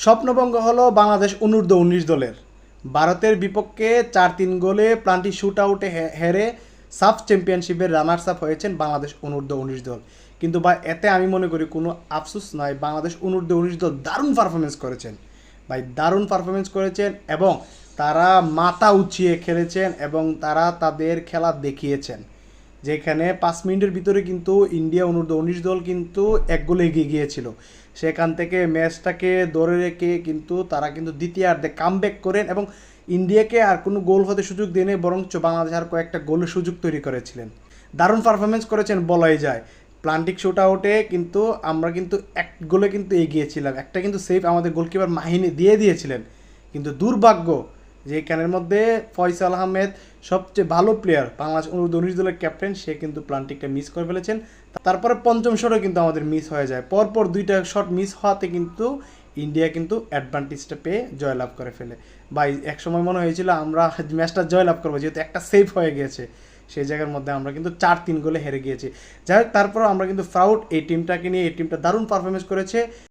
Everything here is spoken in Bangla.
স্বপ্নভঙ্গ হলো বাংলাদেশ অনূর্ধ্ব-19 দলের। ভারতের বিপক্ষে 4-3 গোলে প্লান্টি শুট আউটে হেরে সাফ চ্যাম্পিয়নশিপের রানার্স আপ হয়েছেন বাংলাদেশ অনূর্ধ্ব-19 দল। কিন্তু ভাই এতে আমি মনে করি কোনো আফসোস নয়, বাংলাদেশ অনূর্ধ্ব-19 দল দারুণ পারফরমেন্স করেছেন ভাই, দারুণ পারফরমেন্স করেছেন এবং তারা মাথা উঁচিয়ে খেলেছেন এবং তারা তাদের খেলা দেখিয়েছেন। যেখানে 5 মিনিটের ভিতরে কিন্তু ইন্ডিয়া অনূর্ধ্ব-19 দল কিন্তু 1 গোলে এগিয়ে গিয়েছিল। সেখান থেকে ম্যাচটাকে ধরে রেখে কিন্তু তারা কিন্তু দ্বিতীয়ার্ধে কামব্যাক করেন এবং ইন্ডিয়াকে আর কোনো গোল হতে সুযোগ দেয়নি, বরঞ্চ বাংলাদেশ আর কয়েকটা গোলের সুযোগ তৈরি করেছিলেন। দারুণ পারফরমেন্স করেছেন বলাই যায়। প্লান্টিক শুট আউটে কিন্তু আমরা কিন্তু 1 গোলে কিন্তু এগিয়েছিলাম, একটা কিন্তু সেফ আমাদের গোলকিপার মাহিনী দিয়ে দিয়েছিলেন। কিন্তু দুর্ভাগ্য যে এখানের মধ্যে ফয়সাল আহমেদ সবচেয়ে ভালো প্লেয়ার, বাংলাদেশ অনূর্ধ্ব-19 দলের ক্যাপ্টেন, সে কিন্তু প্লান্টিকটা মিস করে ফেলেছেন। তারপরে পঞ্চম শটও কিন্তু আমাদের মিস হয়ে যায়। পরপর 2টা শট মিস হওয়াতে কিন্তু ইন্ডিয়া কিন্তু অ্যাডভান্টেজটা পেয়ে জয়লাভ করে ফেলে। ভাই একসময় মনে হয়েছিল আমরা ম্যাচটা জয়লাভ করবো, যেহেতু একটা সেভ হয়ে গিয়েছে। সেই জায়গার মধ্যে আমরা কিন্তু 4-3 গোলে হেরে গিয়েছি। যাই হোক, তারপর আমরা কিন্তু প্রাউড এই টিমটাকে নিয়ে। এই টিমটা দারুণ পারফরমেন্স করেছে।